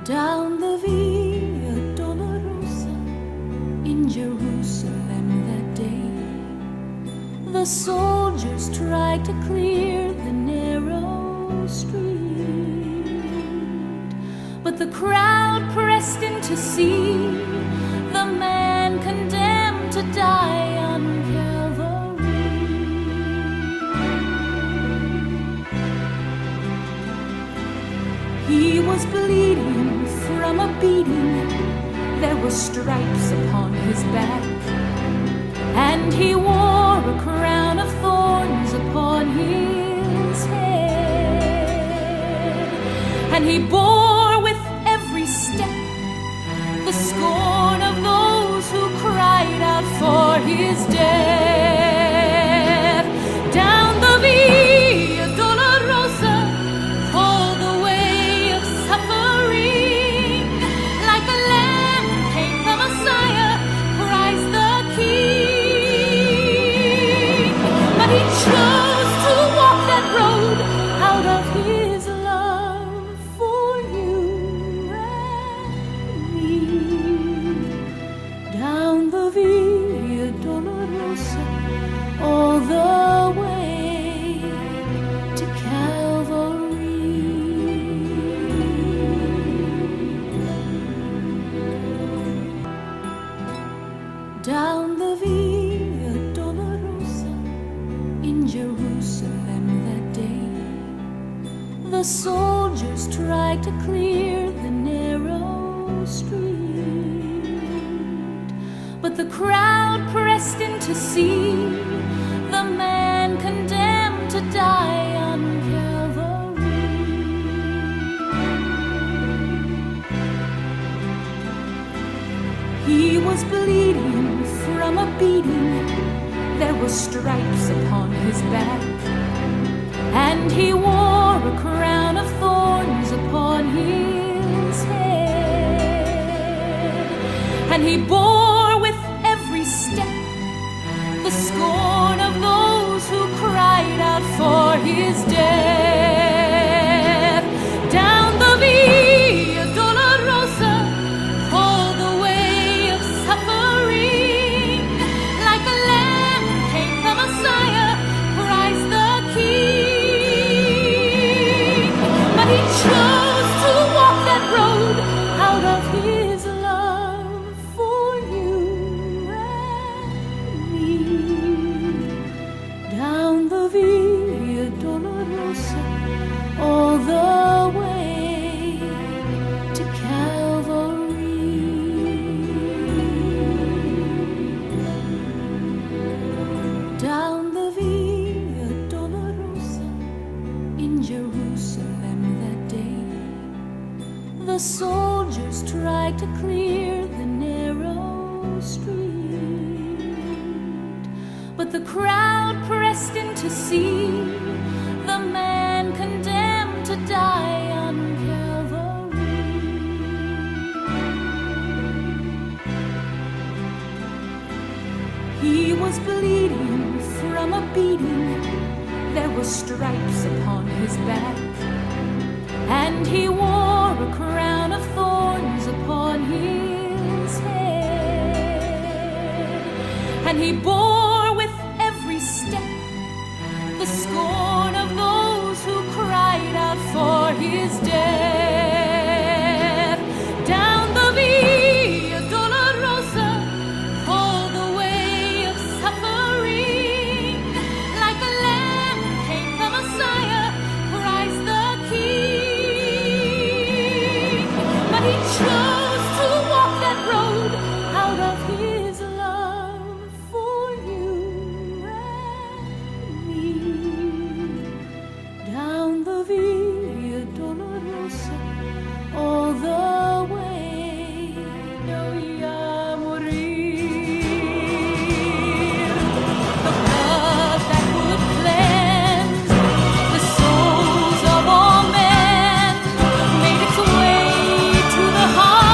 down the Via Dolorosa in Jerusalem that day. The soldiers tried to clear the narrow street, but the crowd pressed in to see the man condemned to die on Calvary. He was bleeding from a beating, there were stripes upon his back, and he wore a crown of thorns upon his head, and he bore with every step the scorn of those who cried out for his death. Down the Via Dolorosa, called the way of suffering, like a lamb came the Messiah, Christ the King. But he chose to walk that road out of his love for you and me. Down the Via Dolorosa, all the way to Calvary. Down the Via Dolorosa in Jerusalem that day, the soldiers tried to clear the narrow street, but the crowd pressed in to see the man condemned to die on Calvary. He was bleeding from a beating, there were stripes upon his back, and he wore a crown of thorns upon his head, and he bore with every step the scorn of those who cried out for his death. Down the Via Dolorosa, called the way of suffering, like a lamb came the Messiah, Christ the King. But he chose to walk that road out of his love for you and me. Down the Via Dolorosa, all the way to Calvary. Down the Via Dolorosa in Jerusalem that day, the soldiers tried to clear the narrow street, but the crowd pressed in to see the man condemned to die on Calvary. He was bleeding from a beating, there were stripes upon his back, and he wore a crown of thorns upon his head, and he bore with every step the scorn of those who cried out for his death. Down the Via Dolorosa, called the way of suffering, like a lamb came the Messiah, Christ the King. But he chose to walk that road out of his love for you and me. Down the Via Dolorosa, all the way voy a morir. The blood that would cleanse the souls of all men made its way to the heart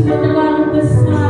Terlalu besar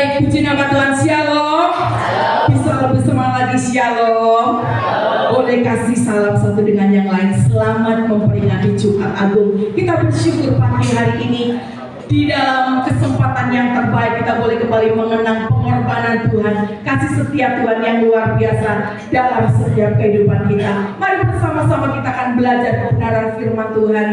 Baik, puji nama Tuhan. Shalom. Bisa lebih semangat lagi. Shalom. Boleh kasih salam satu dengan yang lain. Selamat memperingati Jumat Agung. Kita bersyukur pagi hari ini di dalam kesempatan yang terbaik kita boleh kembali mengenang pengorbanan Tuhan, kasih setia Tuhan yang luar biasa dalam setiap kehidupan kita. Mari bersama-sama kita akan belajar kebenaran firman Tuhan.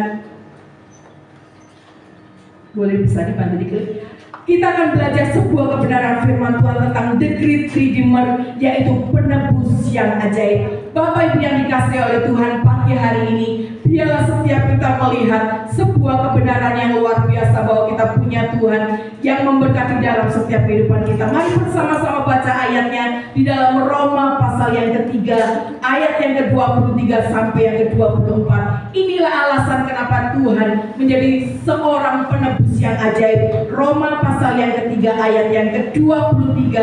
Boleh bisa dibantu diklik. Kita akan belajar sebuah kebenaran firman Tuhan tentang The Great Redeemer, yaitu penebus yang ajaib. Bapak Ibu yang dikasihi oleh Tuhan, pagi hari ini biarlah setiap kita melihat sebuah kebenaran yang luar biasa bahwa kita punya Tuhan yang memberkati dalam setiap kehidupan kita. Mari bersama-sama baca ayatnya di dalam Roma pasal yang ketiga, ayat yang ke-23 sampai yang ke-24. Inilah alasan kenapa Tuhan menjadi seorang penebus yang ajaib. Roma pasal yang ketiga, ayat yang ke-23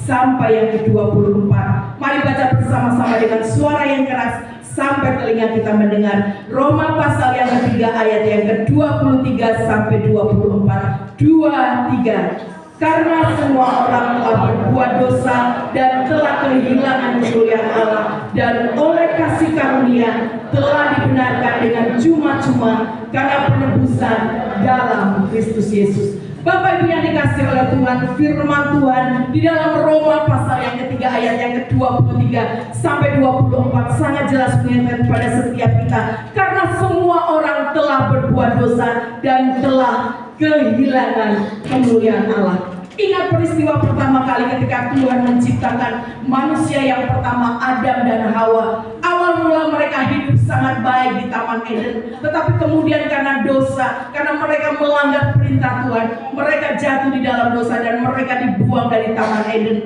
sampai yang ke-24. Mari baca bersama-sama dengan suara yang keras sampai telinga kita mendengar. Roma pasal yang ketiga, ayat yang ke-23 sampai 24. 23. Karena semua orang telah berbuat dosa dan telah kehilangan kemuliaan Allah, dan oleh kasih karunia telah dibenarkan dengan cuma-cuma karena penebusan dalam Kristus Yesus. Bapak Ibu yang dikasihi oleh Tuhan, firman Tuhan di dalam Roma pasal yang ketiga, ayat yang ke-23 sampai 24 sangat jelas mengingatkan kepada setiap kita. Karena semua orang telah berbuat dosa dan telah kehilangan kemuliaan Allah. Ingat peristiwa pertama kali ketika Tuhan menciptakan manusia yang pertama, Adam dan Hawa. Awal mula mereka hidup sangat baik di Taman Eden, tetapi kemudian karena dosa, karena mereka melanggar perintah Tuhan, mereka jatuh di dalam dosa dan mereka dibuang dari Taman Eden.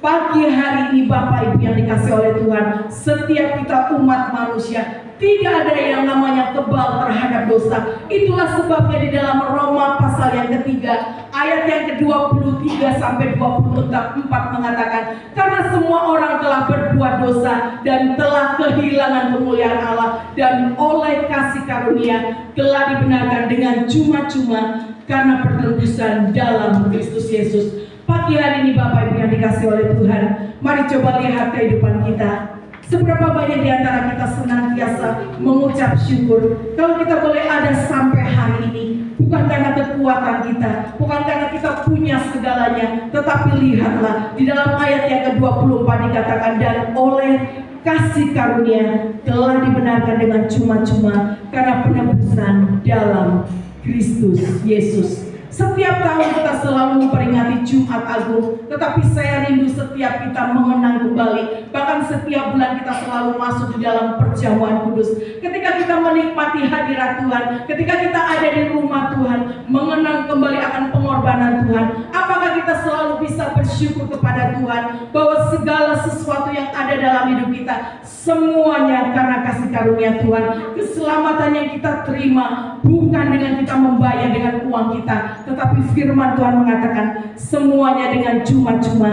Pagi hari ini Bapak Ibu yang dikasihi oleh Tuhan, setiap kita umat manusia tidak ada yang namanya kebal terhadap dosa. Itulah sebabnya di dalam Roma pasal yang ketiga, ayat yang ke-23 sampai 24 mengatakan, karena semua orang telah berbuat dosa dan telah kehilangan kemuliaan Allah, dan oleh kasih karunia telah dibenarkan dengan cuma-cuma karena penebusan dalam Kristus Yesus. Pagi hari ini Bapak Ibu yang dikasihi oleh Tuhan, mari coba lihat kehidupan kita. Seberapa banyak di antara kita senantiasa mengucap syukur kalau kita boleh ada sampai hari ini. Bukan karena kekuatan kita, bukan karena kita punya segalanya, tetapi lihatlah di dalam ayat yang ke-24 dikatakan, dan oleh kasih karunia telah dibenarkan dengan cuma-cuma karena penebusan dalam Kristus Yesus. Setiap tahun kita selalu memperingati Jumat Agung, tetapi saya rindu setiap kita mengenang kembali. Bahkan setiap bulan kita selalu masuk di dalam perjamuan kudus. Ketika kita menikmati hadirat Tuhan, ketika kita ada di rumah Tuhan, mengenang kembali akan pengorbanan Tuhan, apakah kita selalu bisa bersyukur kepada Tuhan bahwa segala sesuatu yang ada dalam hidup kita, semuanya karena kasih karunia Tuhan. Keselamatan yang kita terima bukan dengan kita membayar dengan uang kita, tetapi firman Tuhan mengatakan semuanya dengan cuma-cuma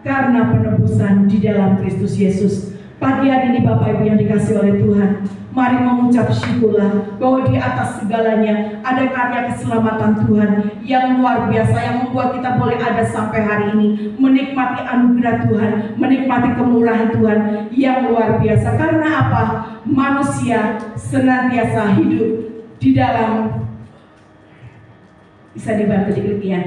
karena penebusan di dalam Kristus Yesus. Pagi hari ini Bapak Ibu yang dikasihi oleh Tuhan, mari mengucap syukurlah bahwa di atas segalanya ada karya keselamatan Tuhan yang luar biasa, yang membuat kita boleh ada sampai hari ini, menikmati anugerah Tuhan, menikmati kemurahan Tuhan yang luar biasa. Karena apa? Manusia senantiasa hidup di dalam, bisa dibantu diklik ya.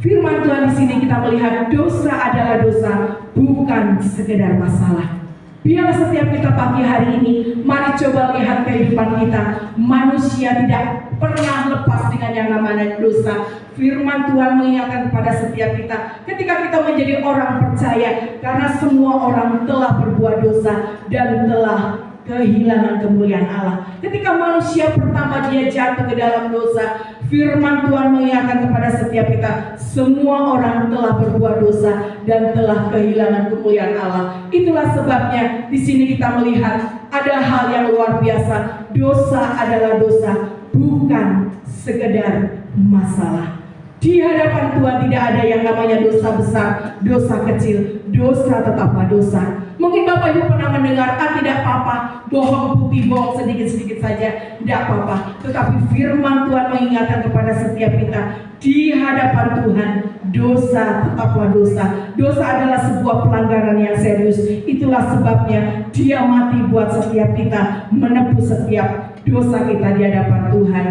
Firman Tuhan di sini kita melihat dosa adalah dosa, bukan sekedar masalah. Biarlah setiap kita pagi hari ini, mari coba lihat kehidupan kita. Manusia tidak pernah lepas dengan yang namanya dosa. Firman Tuhan mengingatkan kepada setiap kita, ketika kita menjadi orang percaya, karena semua orang telah berbuat dosa dan telah kehilangan kemuliaan Allah. Ketika manusia pertama dia jatuh ke dalam dosa, firman Tuhan mengingatkan kepada setiap kita, semua orang telah berbuat dosa dan telah kehilangan kemuliaan Allah. Itulah sebabnya di sini kita melihat ada hal yang luar biasa. Dosa adalah dosa, bukan sekedar masalah. Di hadapan Tuhan tidak ada yang namanya dosa besar, dosa kecil, dosa tetaplah dosa. Mungkin Bapak Ibu pernah mendengar, tidak apa-apa, bohong putih, bohong sedikit-sedikit saja, tidak apa-apa. Tetapi firman Tuhan mengingatkan kepada setiap kita, di hadapan Tuhan dosa tetaplah dosa. Dosa adalah sebuah pelanggaran yang serius. Itulah sebabnya Dia mati buat setiap kita, menebus setiap dosa kita di hadapan Tuhan.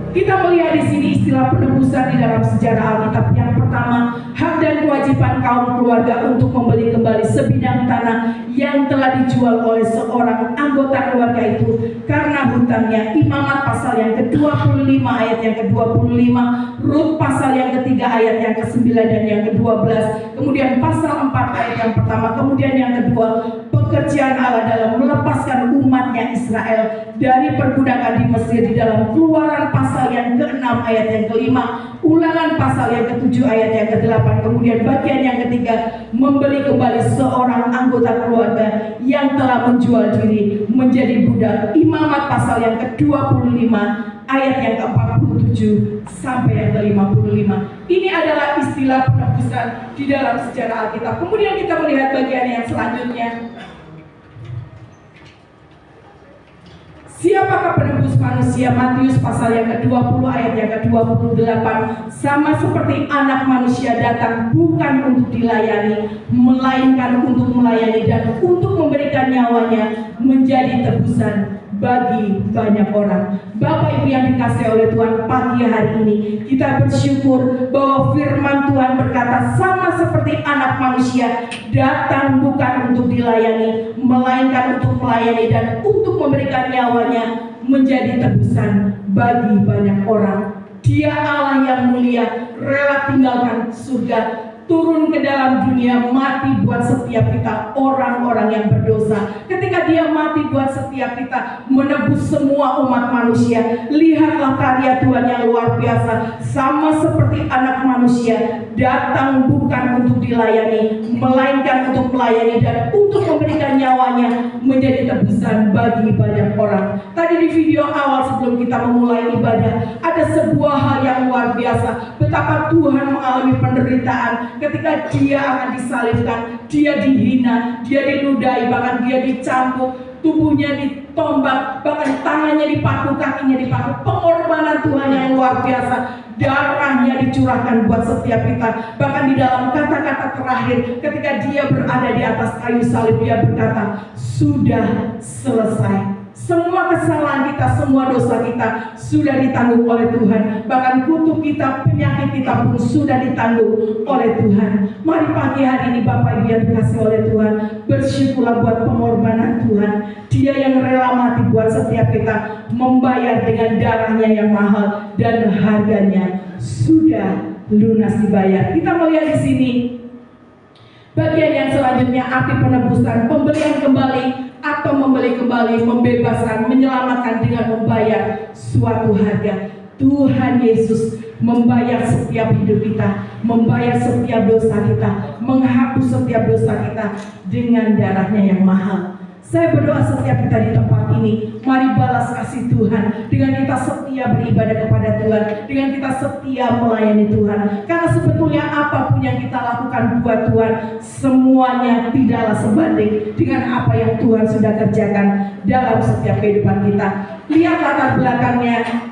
Kita melihat di sini istilah penebusan di dalam sejarah Alkitab. Yang pertama, hak dan kewajiban kaum keluarga untuk membeli kembali sebidang tanah yang telah dijual oleh seorang anggota keluarga itu karena hutangnya. Imamat pasal yang ke-25 ayat yang ke-25, Rut pasal yang ketiga ayat yang ke-9 dan yang ke-12, kemudian pasal 4 ayat yang pertama, kemudian yang kedua, pekerjaan Allah dalam melepaskan umatnya Israel dari perbudakan di Mesir di dalam Keluaran pasal yang ke-6 ayat yang ke-5, Ulangan pasal yang ke-7 ayat yang ke-8, kemudian bagian yang ketiga, membeli kembali seorang anggota keluarga yang telah menjual diri menjadi budak. Imamat pasal yang ke-25 ayat yang ke-47 sampai yang ke-55. Ini adalah istilah penebusan di dalam sejarah Alkitab. Kemudian kita melihat bagian yang selanjutnya. Siapakah penebus manusia? Matius pasal yang ke-20 ayat yang ke-28. Sama seperti anak manusia datang bukan untuk dilayani, melainkan untuk melayani dan untuk memberikan nyawanya menjadi tebusan bagi banyak orang. Bapak Ibu yang dikasihi oleh Tuhan, pagi hari ini kita bersyukur bahwa firman Tuhan berkata sama seperti anak manusia datang bukan untuk dilayani, melainkan untuk melayani dan untuk memberikan nyawanya menjadi tebusan bagi banyak orang. Dia Allah yang mulia, rela tinggalkan surga, turun ke dalam dunia, mati buat setiap kita, orang-orang yang berdosa. Ketika Dia mati buat setiap kita, menebus semua umat manusia. Lihatlah karya Tuhan yang luar biasa. Sama seperti anak manusia datang bukan untuk dilayani, melainkan untuk melayani dan untuk memberikan nyawanya menjadi tebusan bagi banyak orang. Tadi di video awal sebelum kita memulai ibadah, ada sebuah hal yang luar biasa. Betapa Tuhan mengalami penderitaan ketika Dia akan disalibkan, Dia dihina, Dia diludahi, bahkan Dia dicambuk, tubuhnya ditombak, bahkan tangannya dipaku, kakinya dipaku. Pengorbanan Tuhan yang luar biasa, darahnya dicurahkan buat setiap kita. Bahkan di dalam kata-kata terakhir ketika Dia berada di atas kayu salib, Dia berkata, sudah selesai. Semua kesalahan kita, semua dosa kita sudah ditanggung oleh Tuhan. Bahkan kutuk kita, penyakit kita pun sudah ditanggung oleh Tuhan. Mari pagi hari ini Bapak Ibu yang dikasihi oleh Tuhan, bersyukurlah buat pengorbanan Tuhan. Dia yang rela mati buat setiap kita, membayar dengan darahnya yang mahal dan harganya sudah lunas dibayar. Kita melihat di sini bagian yang selanjutnya, arti penebusan, pembelian kembali atau membeli kembali, membebaskan, menyelamatkan dengan membayar suatu harga. Tuhan Yesus membayar setiap hidup kita, membayar setiap dosa kita, menghapus setiap dosa kita dengan darahnya yang mahal. Saya berdoa setiap kita di tempat ini, mari balas kasih Tuhan dengan kita setia beribadah kepada Tuhan, dengan kita setia melayani Tuhan. Karena sebetulnya apapun yang kita lakukan buat Tuhan, semuanya tidaklah sebanding dengan apa yang Tuhan sudah kerjakan dalam setiap kehidupan kita. Lihat latar belakangnya.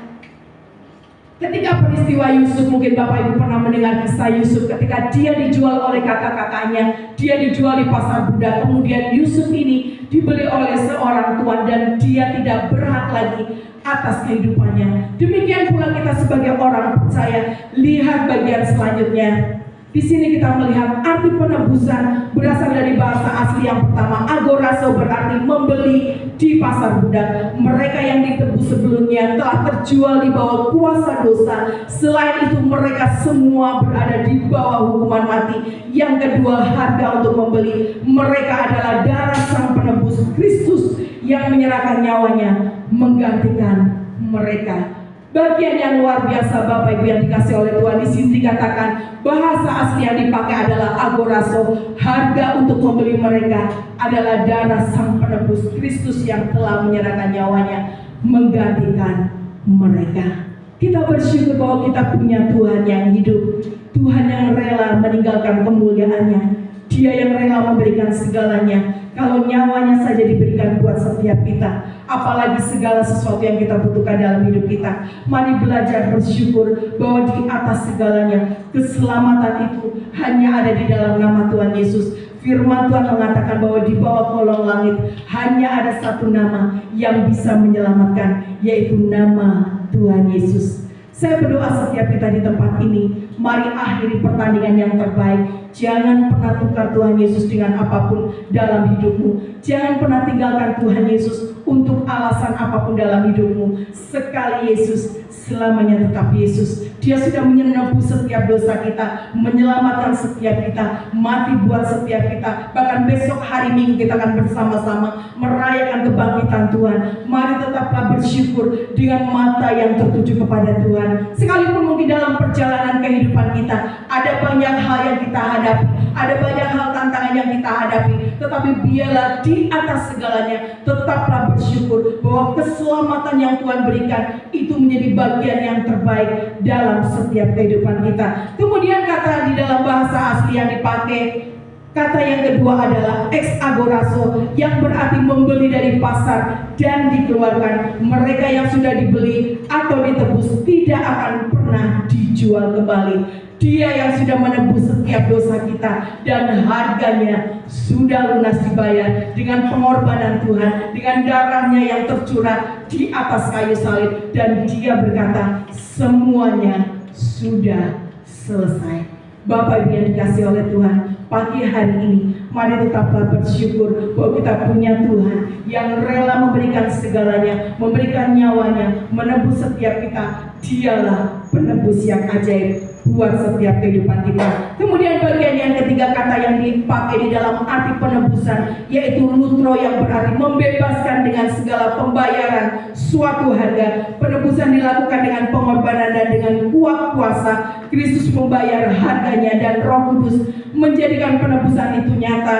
Ketika peristiwa Yusuf, mungkin Bapak Ibu pernah mendengar kisah Yusuf ketika dia dijual oleh kakak-kakaknya, dia dijual di pasar budak. Kemudian Yusuf ini dibeli oleh seorang tuan dan dia tidak berhak lagi atas kehidupannya. Demikian pula kita sebagai orang percaya. Lihat bagian selanjutnya. Di sini kita melihat arti penebusan berasal dari bahasa asli yang pertama. Agorazo berarti membeli di pasar budak. Mereka yang ditebus sebelumnya telah terjual di bawah kuasa dosa. Selain itu mereka semua berada di bawah hukuman mati. Yang kedua, harga untuk membeli. Mereka adalah darah sang penebus Kristus yang menyerahkan nyawanya menggantikan mereka. Bagian yang luar biasa Bapak Ibu yang dikasih oleh Tuhan, di sini dikatakan bahasa asli yang dipakai adalah agorazo. Harga untuk membeli mereka adalah darah sang penebus Kristus yang telah menyerahkan nyawanya menggantikan mereka. Kita bersyukur bahwa kita punya Tuhan yang hidup, Tuhan yang rela meninggalkan kemuliaannya, Dia yang rela memberikan segalanya. Kalau nyawanya saja diberikan buat setiap kita, apalagi segala sesuatu yang kita butuhkan dalam hidup kita. Mari belajar bersyukur bahwa di atas segalanya keselamatan itu hanya ada di dalam nama Tuhan Yesus. Firman Tuhan mengatakan bahwa di bawah kolong langit hanya ada satu nama yang bisa menyelamatkan, yaitu nama Tuhan Yesus. Saya berdoa setiap kita di tempat ini, mari akhiri pertandingan yang terbaik. Jangan pernah tukar Tuhan Yesus dengan apapun dalam hidupmu. Jangan pernah tinggalkan Tuhan Yesus untuk alasan apapun dalam hidupmu. Sekali Yesus, selamanya tetap Yesus. Dia sudah menebus setiap dosa kita, menyelamatkan setiap kita, mati buat setiap kita. Bahkan besok hari Minggu kita akan bersama-sama merayakan kebangkitan Tuhan. Mari tetaplah bersyukur dengan mata yang tertuju kepada Tuhan. Sekalipun mungkin dalam perjalanan kehidupan kita ada banyak hal yang kita hadapi, ada banyak hal tantangan yang kita hadapi, tetapi biarlah di atas segalanya tetaplah bersyukur bahwa keselamatan yang Tuhan berikan itu menjadi bagian yang terbaik dalam setiap kehidupan kita. Kemudian kata di dalam bahasa asli yang dipakai, kata yang kedua adalah ex agorazo, yang berarti membeli dari pasar dan dikeluarkan. Mereka yang sudah dibeli atau ditebus tidak akan pernah dijual kembali. Dia yang sudah menebus setiap dosa kita dan harganya sudah lunas dibayar dengan pengorbanan Tuhan, dengan darahnya yang tercurah di atas kayu salib. Dan dia berkata, semuanya sudah selesai. Bapak Ibu yang dikasihi oleh Tuhan, pagi hari ini mari tetaplah bersyukur bahwa kita punya Tuhan yang rela memberikan segalanya, memberikan nyawanya, menebus setiap kita. Dialah penebus yang ajaib buat setiap kehidupan kita. Kemudian bagian yang ketiga, kata yang dipakai di dalam arti penebusan, yaitu lutro, yang berarti membebaskan dengan segala pembayaran suatu harga. Penebusan dilakukan dengan pengorbanan dan dengan kuat kuasa. Kristus membayar harganya dan Roh Kudus menjadikan penebusan itu nyata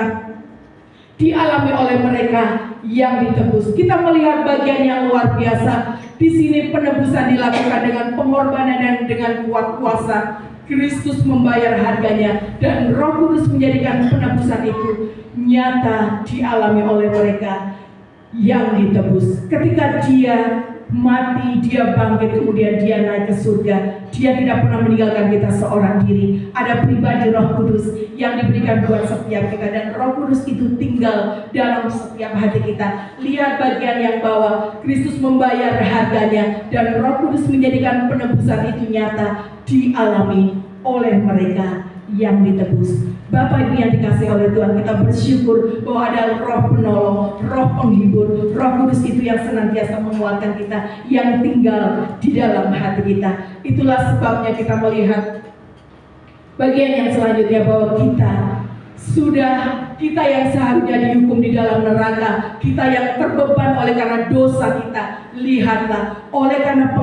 dialami oleh mereka yang ditebus. Kita melihat bagian yang luar biasa. Di sini penebusan dilakukan dengan pengorbanan dan dengan kuat kuasa. Kristus membayar harganya dan Roh Kudus menjadikan penebusan itu nyata dialami oleh mereka yang ditebus. Ketika dia mati, dia bangkit, kemudian dia naik ke surga. Dia tidak pernah meninggalkan kita seorang diri. Ada pribadi Roh Kudus yang diberikan buat setiap kita, dan Roh Kudus itu tinggal dalam setiap hati kita. Lihat bagian yang bawah, Kristus membayar harganya dan Roh Kudus menjadikan penebusan itu nyata dialami oleh mereka yang ditebus. Bapak Ibu yang dikasihi oleh Tuhan, kita bersyukur bahwa ada Roh penolong, Roh penghibur, Roh Kudus itu yang senantiasa menguatkan kita, yang tinggal di dalam hati kita. Itulah sebabnya kita melihat bagian yang selanjutnya bahwa kita yang seharusnya dihukum di dalam neraka, kita yang terbeban oleh karena dosa kita, lihatlah oleh karena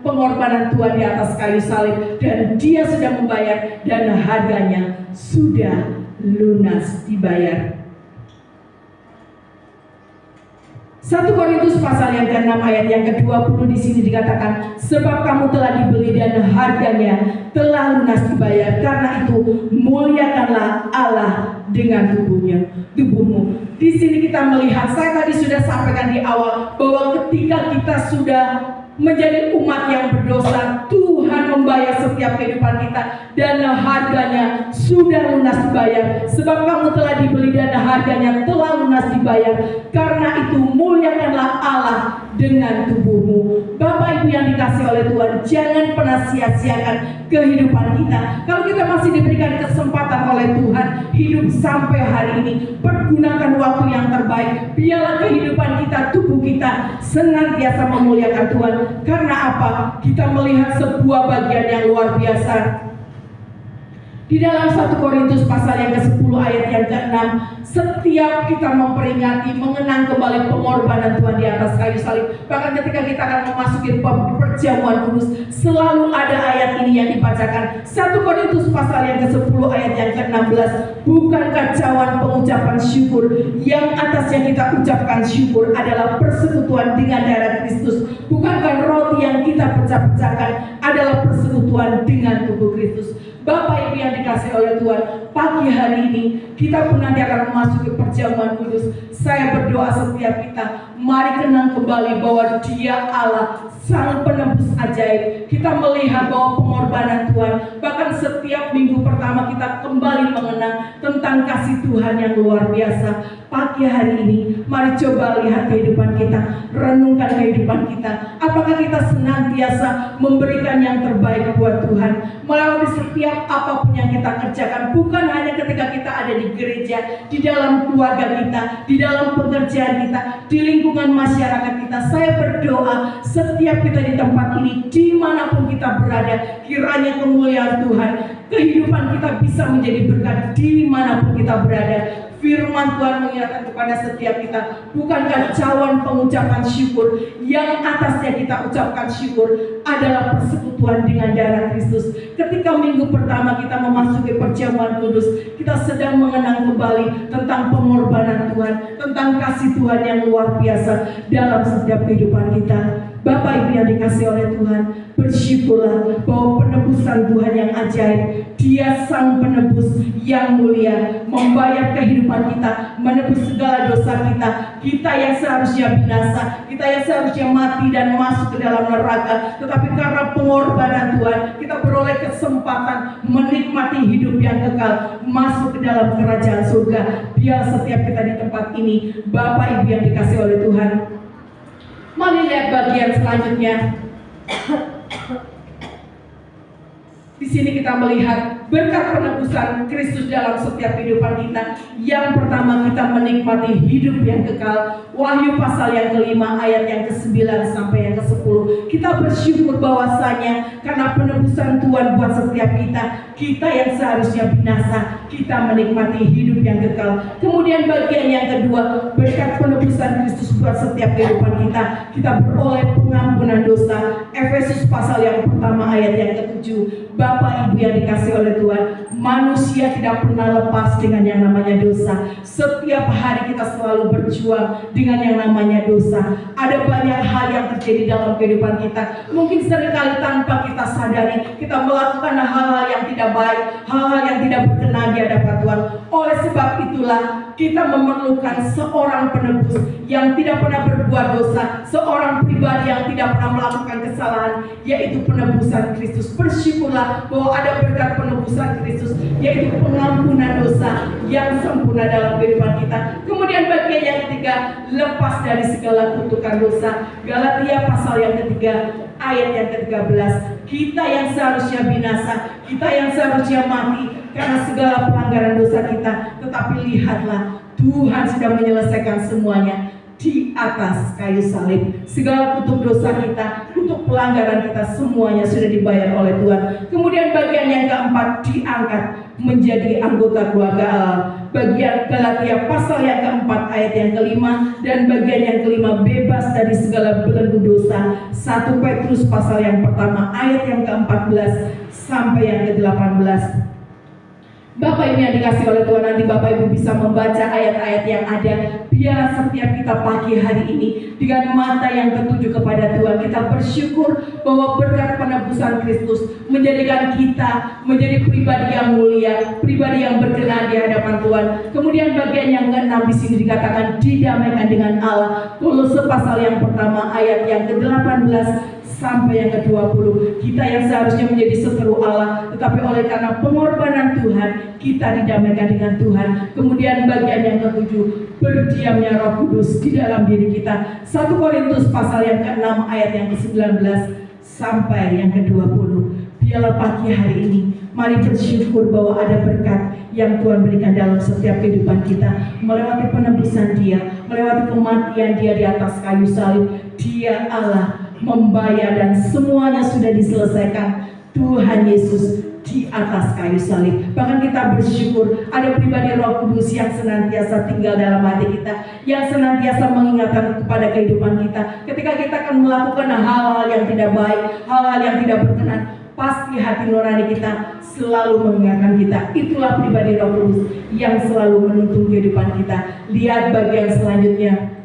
pengorbanan Tuhan di atas kayu salib, dan dia sudah membayar dan harganya sudah lunas dibayar. 1 Korintus pasal yang ke-6 ayat yang ke-20 di sini dikatakan, sebab kamu telah dibeli dan harganya telah lunas dibayar, karena itu muliakanlah Allah dengan tubuhmu. Di sini kita melihat, saya tadi sudah sampaikan di awal bahwa ketika kita sudah menjadi umat yang berdosa, Tuhan membayar setiap kehidupan kita dan harganya sudah lunas dibayar. Sebab kamu telah dibeli dan harganya telah lunas dibayar, karena itu muliakanlah Allah dengan tubuhmu. Bapak Ibu yang dikasihi oleh Tuhan, jangan pernah sia-siakan kehidupan kita. Kalau kita masih diberikan kesempatan oleh Tuhan hidup sampai hari ini, pergunakan waktu yang terbaik. Biarlah kehidupan kita, tubuh kita senantiasa memuliakan Tuhan. Karena apa? Kita melihat sebuah bagian yang luar biasa di dalam 1 Korintus pasal yang ke-10 ayat yang ke-6. Setiap kita memperingati, mengenang kembali pengorbanan Tuhan di atas kayu salib, bahkan ketika kita akan memasuki perjamuan kudus, selalu ada ayat ini yang dibacakan. 1 Korintus pasal yang ke-10 ayat yang ke-16. Bukankah cawan pengucapan syukur yang atasnya kita ucapkan syukur adalah persekutuan dengan darah Kristus? Bukankah roti yang kita pecah-pecahkan adalah persekutuan dengan tubuh Kristus. Bapak Ibu yang dikasihi oleh Tuhan, pagi hari ini kita pun nanti akan memasuki perjamuan kudus. Saya berdoa setiap kita, mari kenang kembali bahwa Dia Allah, Sang Penebus ajaib. Kita melihat bahwa pengorbanan Tuhan, bahkan setiap minggu pertama kita kembali mengenang tentang kasih Tuhan yang luar biasa. Pagi hari ini, mari coba lihat kehidupan kita, renungkan kehidupan kita. Apakah kita senantiasa memberikan yang terbaik buat Tuhan melalui setiap apapun yang kita kerjakan, bukan hanya ketika kita ada di gereja, di dalam keluarga kita, di dalam pekerjaan kita, di lingkungan masyarakat kita. Saya berdoa setiap kita di tempat ini, dimanapun kita berada, kiranya kemuliaan Tuhan, kehidupan kita bisa menjadi berkat dimanapun kita berada. Firman Tuhan mengingatkan kepada setiap kita, bukankah cawan pengucapan syukur yang atasnya kita ucapkan syukur adalah persekutuan dengan darah Kristus. Ketika minggu pertama kita memasuki perjamuan kudus, kita sedang mengenang kembali tentang pengorbanan Tuhan, tentang kasih Tuhan yang luar biasa dalam setiap kehidupan kita. Bapak Ibu yang dikasihi oleh Tuhan, bersyukurlah bahwa penebusan Tuhan yang ajaib, Dia Sang Penebus yang mulia, membayar kehidupan kita, menebus segala dosa kita. Kita yang seharusnya binasa, kita yang seharusnya mati dan masuk ke dalam neraka, tetapi karena pengorbanan Tuhan, kita beroleh kesempatan menikmati hidup yang kekal, masuk ke dalam kerajaan surga. Biar setiap kita di tempat ini, Bapak Ibu yang dikasihi oleh Tuhan, mari lihat bagian selanjutnya. Di sini kita melihat berkat penebusan Kristus dalam setiap kehidupan kita. Yang pertama, kita menikmati hidup yang kekal. Wahyu pasal yang kelima ayat yang ke-9 sampai yang ke-10. Kita bersyukur bahwasanya karena penebusan Tuhan buat setiap kita yang seharusnya binasa, kita menikmati hidup yang kekal. Kemudian bagian yang kedua, berkat penebusan Kristus buat setiap kehidupan kita beroleh pengampunan dosa. Efesus pasal yang pertama ayat yang ke-7. Bapak Ibu yang dikasihi oleh Tuhan, manusia tidak pernah lepas dengan yang namanya dosa. Setiap hari kita selalu berjuang dengan yang namanya dosa. Ada banyak hal yang terjadi dalam kehidupan kita. Mungkin seringkali tanpa kita sadari, kita melakukan hal-hal yang tidak baik, hal-hal yang tidak berkenan di hadapan Tuhan. Oleh sebab itulah kita memerlukan seorang penebus yang tidak pernah berbuat dosa, seorang pribadi yang tidak pernah melakukan kesalahan, yaitu penebusan Kristus. Bersyukurlah bahwa ada berkat penebusan Kristus, yaitu pengampunan dosa yang sempurna dalam kehidupan kita. Kemudian bagian yang ketiga, lepas dari segala kutukan dosa. Galatia pasal yang ketiga ayat yang ke-13. Kita yang seharusnya binasa, kita yang seharusnya mati karena segala pelanggaran dosa kita, tetapi lihatlah, Tuhan sudah menyelesaikan semuanya di atas kayu salib. Segala kutuk dosa kita, kutuk pelanggaran kita, semuanya sudah dibayar oleh Tuhan. Kemudian bagian yang keempat, diangkat menjadi anggota keluarga Allah. Bagian Galatia pasal yang keempat ayat yang kelima, dan bagian yang kelima, bebas dari segala belenggu dosa. 1 Petrus pasal yang pertama ayat yang ke-14 sampai yang ke-18. Bapak Ibu yang dikasihi oleh Tuhan, nanti Bapak Ibu bisa membaca ayat-ayat yang ada. Biar setiap kita pagi hari ini dengan mata yang tertuju kepada Tuhan, kita bersyukur bahwa berkat penebusan Kristus menjadikan kita menjadi pribadi yang mulia, pribadi yang berkenan di hadapan Tuhan. Kemudian bagian yang ke-6 di sini dikatakan didamaikan dengan Allah. Kolose pasal yang pertama ayat yang ke-18 sampai yang ke-20. Kita yang seharusnya menjadi seteru Allah, tetapi oleh karena pengorbanan Tuhan, kita didamaikan dengan Tuhan. Kemudian bagian yang ke-7, berdiamnya Roh Kudus di dalam diri kita. 1 Korintus pasal yang ke-6 ayat yang ke-19 sampai yang ke-20. Biarlah pagi hari ini, mari bersyukur bahwa ada berkat yang Tuhan berikan dalam setiap kehidupan kita. Melewati penebusan Dia, melewati kematian Dia di atas kayu salib. Dia Allah membayar dan semuanya sudah diselesaikan. Tuhan Yesus di atas kayu salib. Bahkan kita bersyukur ada pribadi Roh Kudus yang senantiasa tinggal dalam hati kita, yang senantiasa mengingatkan kepada kehidupan kita. Ketika kita akan melakukan hal-hal yang tidak baik, hal-hal yang tidak berkenan, pasti hati nurani kita selalu mengingatkan kita. Itulah pribadi Roh Kudus yang selalu menuntun kehidupan kita. Lihat bagian selanjutnya.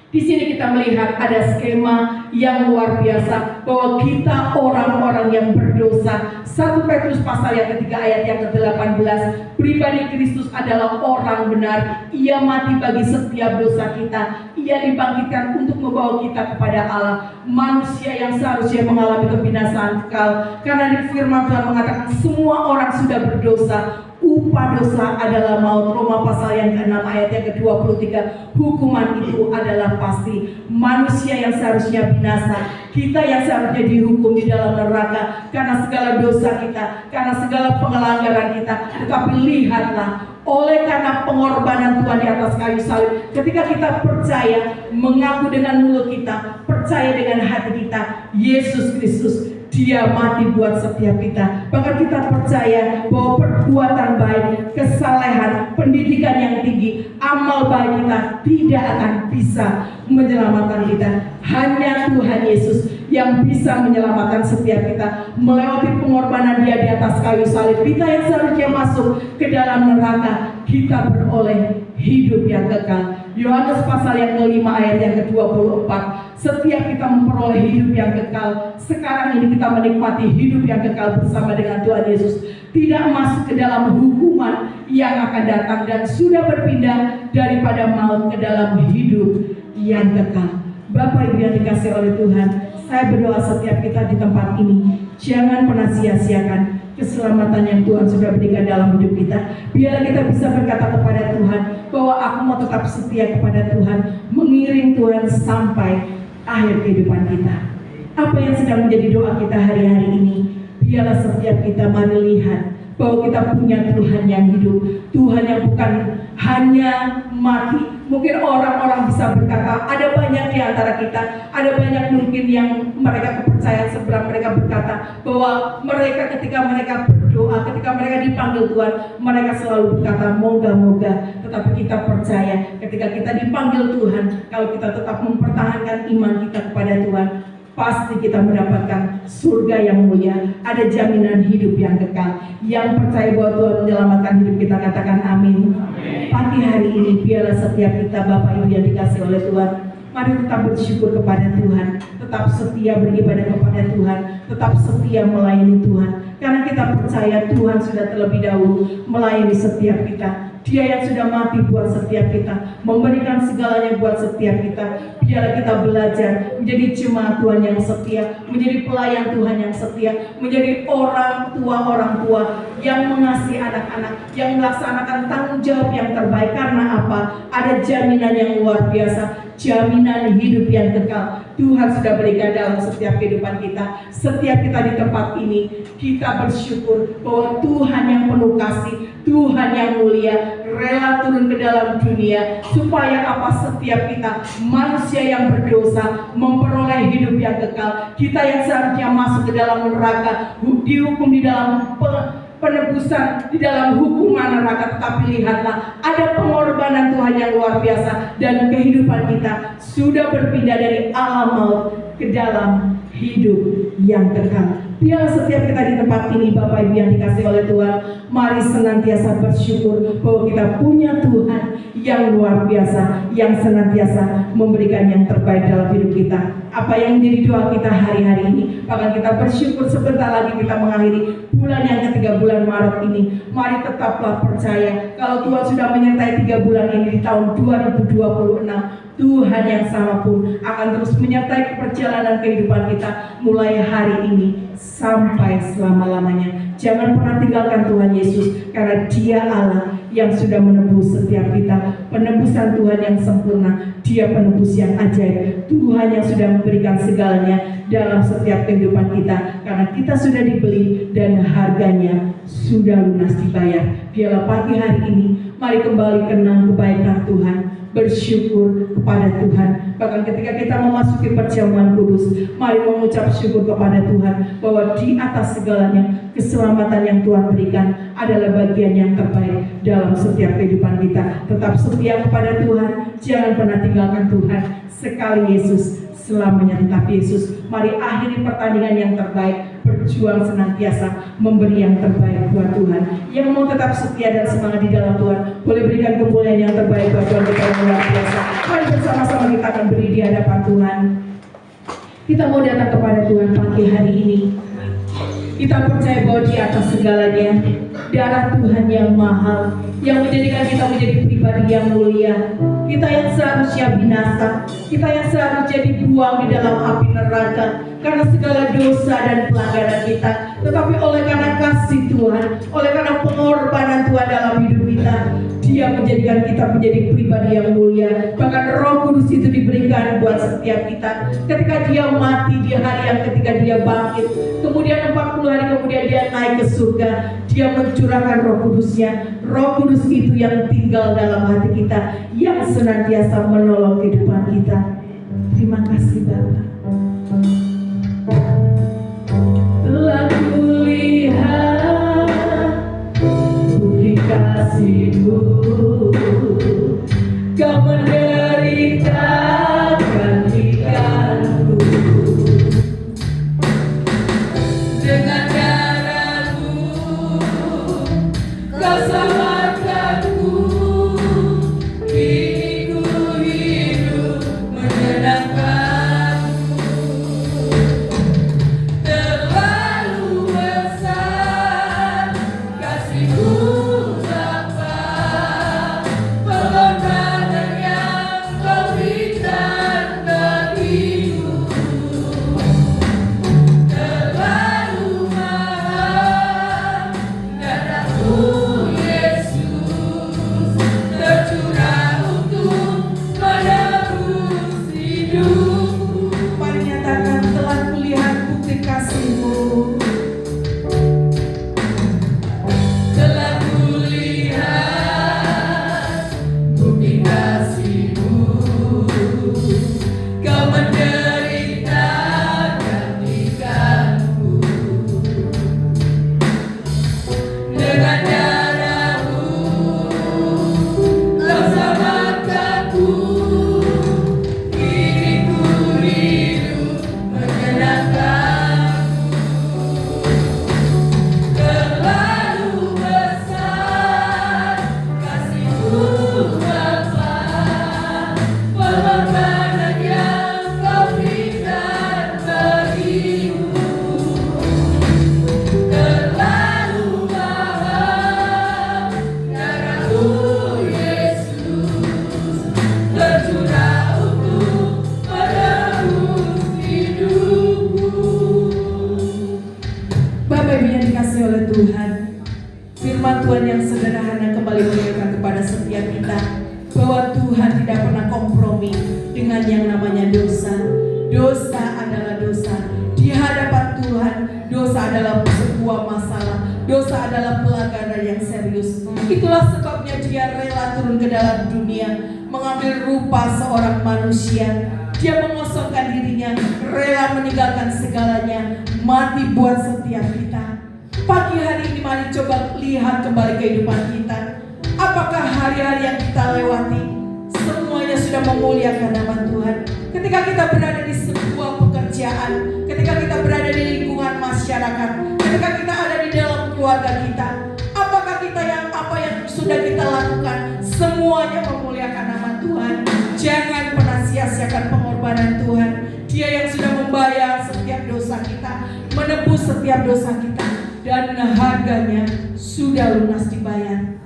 Di sini kita melihat ada skema yang luar biasa bahwa kita orang-orang yang berdosa. 1 Petrus pasal yang ketiga ayat yang ke-18, pribadi Kristus adalah orang benar. Ia mati bagi setiap dosa kita. Ia dibangkitkan untuk membawa kita kepada Allah. Manusia yang seharusnya mengalami kebinasaan kekal, karena di firman Tuhan mengatakan semua orang sudah berdosa. Upah dosa adalah maut. Roma pasal yang ke-6 ayat yang ke-23. Hukuman itu adalah pasti. Manusia yang seharusnya binasa, kita yang seharusnya dihukum di dalam neraka karena segala dosa kita, karena segala pelanggaran kita. Tetapi lihatlah, oleh karena pengorbanan Tuhan di atas kayu salib, ketika kita percaya, mengaku dengan mulut kita, percaya dengan hati kita, Yesus Kristus, Dia mati buat setiap kita. Bahkan kita percaya bahwa perbuatan baik, kesalehan, pendidikan yang tinggi, amal baik kita tidak akan bisa menyelamatkan kita. Hanya Tuhan Yesus yang bisa menyelamatkan setiap kita melewati pengorbanan Dia di atas kayu salib. Kita yang seharusnya masuk ke dalam neraka, kita beroleh hidup yang kekal. Yohanes pasal yang ke-5 ayat yang ke-24. Setiap kita memperoleh hidup yang kekal, sekarang ini kita menikmati hidup yang kekal bersama dengan Tuhan Yesus. Tidak masuk ke dalam hukuman yang akan datang dan sudah berpindah daripada maut ke dalam hidup yang kekal. Bapak Ibu yang dikasihi oleh Tuhan, saya berdoa setiap kita di tempat ini, jangan pernah sia-siakan keselamatan yang Tuhan sudah berikan dalam hidup kita. Biarlah kita bisa berkata kepada Tuhan bahwa aku mau tetap setia kepada Tuhan, mengiring Tuhan sampai akhir kehidupan kita. Apa yang sedang menjadi doa kita hari-hari ini, biarlah setiap kita mari lihat bahwa kita punya Tuhan yang hidup, Tuhan yang bukan hanya mati. Mungkin orang-orang bisa berkata, ada banyak di antara kita, ada banyak mungkin yang mereka kepercayaan seberang, mereka berkata bahwa mereka ketika mereka berdoa, ketika mereka dipanggil Tuhan, mereka selalu berkata moga-moga. Tetapi kita percaya ketika kita dipanggil Tuhan, kalau kita tetap mempertahankan iman kita kepada Tuhan, pasti kita mendapatkan surga yang mulia. Ada jaminan hidup yang kekal. Yang percaya bahwa Tuhan menyelamatkan hidup kita, katakan amin. Pagi hari ini biarlah setiap kita Bapak Ibu yang dikasihi oleh Tuhan, mari tetap bersyukur kepada Tuhan, tetap setia beribadah kepada Tuhan, tetap setia melayani Tuhan. Karena kita percaya Tuhan sudah terlebih dahulu melayani setiap kita. Dia yang sudah mati buat setiap kita, memberikan segalanya buat setiap kita. Biarlah kita belajar menjadi jemaat Tuhan yang setia, menjadi pelayan Tuhan yang setia, menjadi orang tua yang mengasihi anak-anak, yang melaksanakan tanggung jawab yang terbaik. Karena apa? Ada jaminan yang luar biasa, jaminan hidup yang kekal. Tuhan sudah berikan dalam setiap kehidupan kita. Setiap kita di tempat ini, kita bersyukur bahwa Tuhan yang penuh kasih, Tuhan yang mulia, rela turun ke dalam dunia supaya apa? Setiap kita manusia yang berdosa memperoleh hidup yang kekal. Kita yang seharusnya masuk ke dalam neraka, dihukum di dalam penebusan, di dalam hukuman neraka. Tetapi lihatlah, ada pengorbanan Tuhan yang luar biasa, dan kehidupan kita sudah berpindah dari alam maut ke dalam hidup yang kekal. Biar setiap kita di tempat ini Bapak Ibu yang dikasihi oleh Tuhan, mari senantiasa bersyukur bahwa kita punya Tuhan yang luar biasa, yang senantiasa memberikan yang terbaik dalam hidup kita. Apa yang menjadi doa kita hari-hari ini, bahkan kita bersyukur sebentar lagi kita mengakhiri bulan yang ketiga, bulan Maret ini. Mari tetaplah percaya kalau Tuhan sudah menyertai 3 bulan ini di tahun 2026, Tuhan yang sama pun akan terus menyertai perjalanan kehidupan kita mulai hari ini sampai selama-lamanya. Jangan pernah tinggalkan Tuhan Yesus, karena Dia Allah yang sudah menebus setiap kita. Penebusan Tuhan yang sempurna, Dia penebus yang ajaib. Tuhan yang sudah memberikan segalanya dalam setiap kehidupan kita, karena kita sudah dibeli dan harganya sudah lunas dibayar. Biarlah pagi hari ini mari kembali kenang kebaikan Tuhan, bersyukur kepada Tuhan. Bahkan ketika kita memasuki perjamuan kudus, mari mengucap syukur kepada Tuhan bahwa di atas segalanya keselamatan yang Tuhan berikan adalah bagian yang terbaik dalam setiap kehidupan kita. Tetap setia kepada Tuhan, jangan pernah tinggalkan Tuhan. Sekali Yesus, selamanya tetap Yesus. Mari akhiri pertandingan yang terbaik, berjuang senantiasa memberi yang terbaik buat Tuhan. yang mau tetap setia dan semangat di dalam Tuhan, boleh berikan kemuliaan yang terbaik buat Tuhan kita yang luar biasa. Mari bersama-sama kita akan beri di hadapan Tuhan. Kita mau datang kepada Tuhan pagi hari ini. Kita percaya bahwa di atas segalanya darah Tuhan yang mahal, yang menjadikan kita menjadi pribadi yang mulia. Kita yang seharusnya binasa, kita yang seharusnya dibuang di dalam api neraka karena segala dosa dan pelanggaran kita. Tetapi oleh karena kasih Tuhan, oleh karena pengorbanan Tuhan dalam hidup kita, Dia menjadikan kita menjadi pribadi yang mulia. Bahkan Roh Kudus itu diberikan buat setiap kita. Ketika Dia mati di hari yang ketika Dia bangkit, kemudian 40 hari kemudian Dia naik ke surga, Dia mencurahkan Roh Kudusnya. Roh Kudus itu yang tinggal dalam hati kita, yang senantiasa menolong kehidupan kita. Terima kasih Bapa. Telah kulihat bukti kasih-Mu, Kau menderita gantikanku. Dengan darah-Mu Kau selamatkanku. Kini ku hidup menyenangkan-Mu. Terlalu besar kasih-Mu Bapa, pengorbanan yang Kau berikan bagiku. Terlalu mahal darah-Mu Yesus, tercurah untuk menebus hidupku. Mari nyatakan, telah kulihat bukti kasih-Mu. Telah kulihat bukti kasih-Mu, Kau menderita gantikanku. Dengan darah-Mu Kau selamatkanku. Kini ku hidup menyenangkan-Mu. Terlalu besar kasih-Mu Bapa, pengorbanan yang Kau berikan bagiku. Terlalu mahal darah-Mu Yesus, tercurah untuk menebus hidupku. Bapak Ibu yang dikasihi oleh Tuhan, firman Tuhan yang sederhana kembali mengingatkan kepada setiap kita bahwa Tuhan tidak pernah kompromi dengan yang namanya dosa. Dosa adalah dosa. Di hadapan Tuhan, dosa adalah sebuah masalah. Dosa adalah pelanggaran yang serius. Itulah sebabnya Dia rela turun ke dalam dunia, mengambil rupa seorang manusia. Dia mengosongkan dirinya, rela meninggalkan segalanya, mati buat setiap kita. Pagi hari ini mari coba lihat kembali kehidupan kita. Apakah hari-hari yang kita lewati semuanya sudah memuliakan nama Tuhan? Ketika kita berada di sebuah pekerjaan, ketika kita berada di lingkungan masyarakat, ketika kita ada di dalam keluarga kita, apakah kita apa yang sudah kita lakukan semuanya memuliakan nama Tuhan? Jangan pernah sia-siakan pengorbanan Tuhan. Dia yang sudah membayar setiap dosa kita, menebus setiap dosa kita, dan harganya sudah lunas dibayar.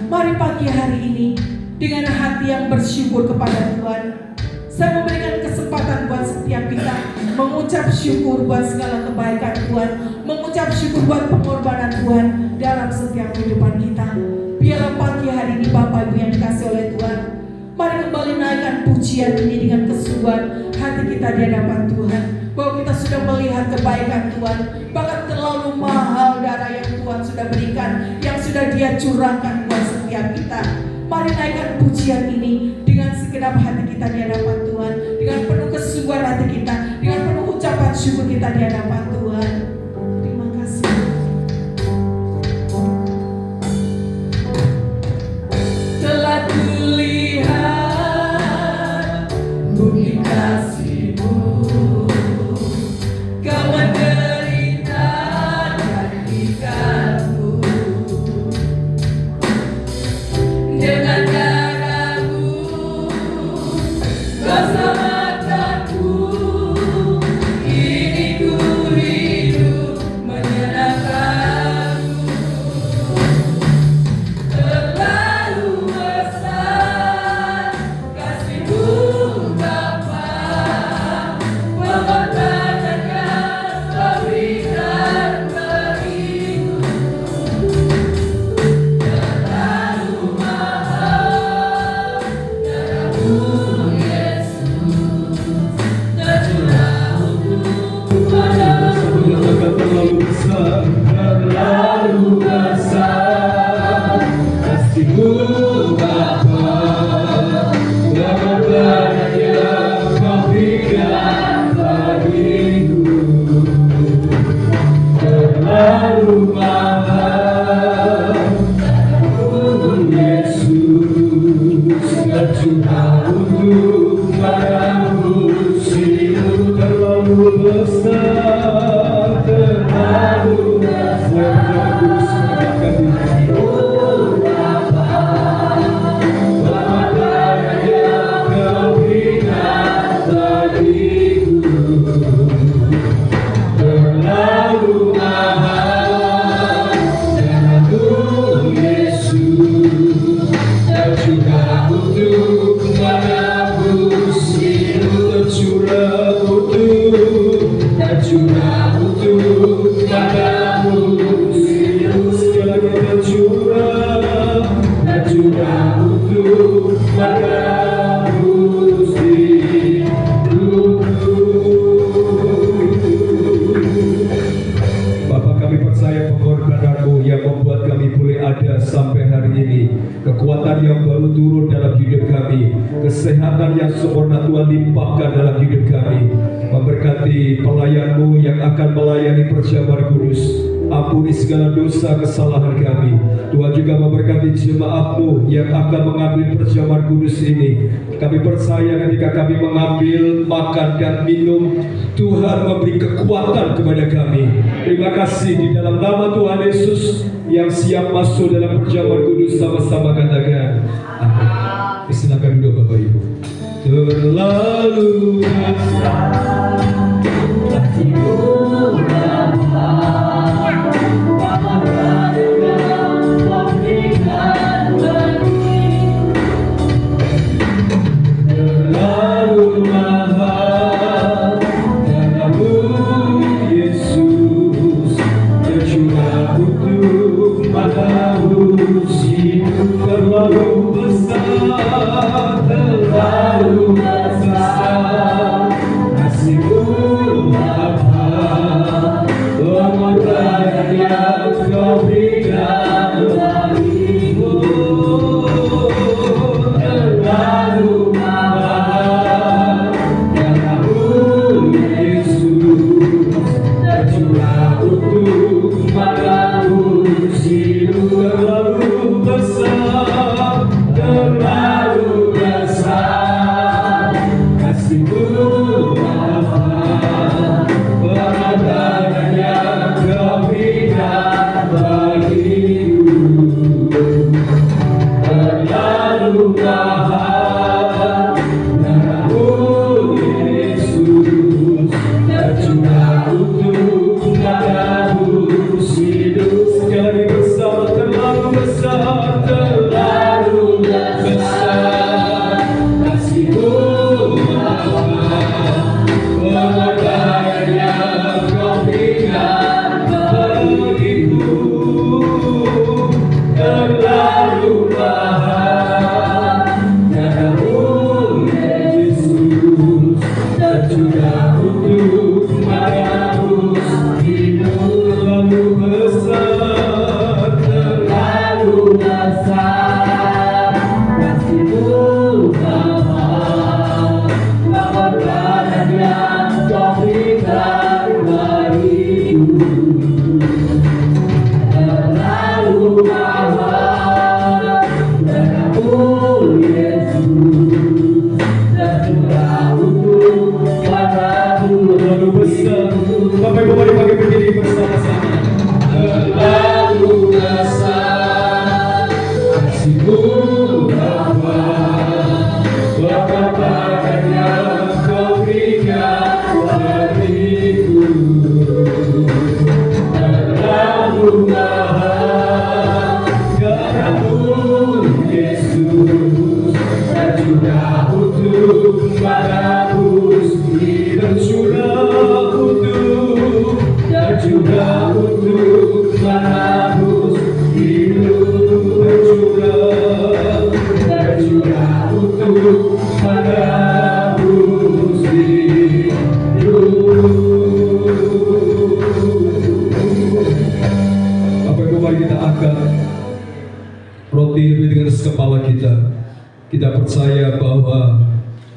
Mari pagi hari ini dengan hati yang bersyukur kepada Tuhan, saya memberikan kesempatan buat setiap kita mengucap syukur buat segala kebaikan Tuhan, mengucap syukur buat pengorbanan Tuhan dalam setiap kehidupan kita. Biarlah pagi hari ini Bapak Ibu yang dikasihi oleh Tuhan, mari kembali naikkan pujian ini dengan kesungguhan hati kita di hadapan Tuhan, bahwa kita sudah melihat kebaikan Tuhan, bahkan terlalu mahal darah yang Tuhan sudah berikan, yang sudah Dia curahkan buat setiap kita. Mari naikkan pujian ini dengan segenap hati kita di hadapan Tuhan, dengan penuh kesungguhan hati kita, dengan penuh ucapan syukur kita di hadapan Tuhan. Terima kasih. Telah kulihat bukti kasih-Mu, Kau menderita gantikanku. dan sampai hari ini. Kekuatan yang baru turun dalam hidup kami, kesehatan yang sempurna Tuhan limpahkan dalam hidup kami. Memberkati pelayan-Mu yang akan melayani perjamuan kudus. Ampuni segala dosa kesalahan kami. Tuhan juga memberkati jemaat-Mu yang akan mengambil perjamuan kudus ini. Kami percaya ketika kami mengambil, makan dan minum, Tuhan memberi kekuatan kepada kami. Terima kasih di dalam nama Tuhan Yesus yang siap masuk dalam perjamuan kudus, sama-sama katakan amin. Silakan duduk Bapak Ibu. Terlalu besar hatimu kita percaya bahwa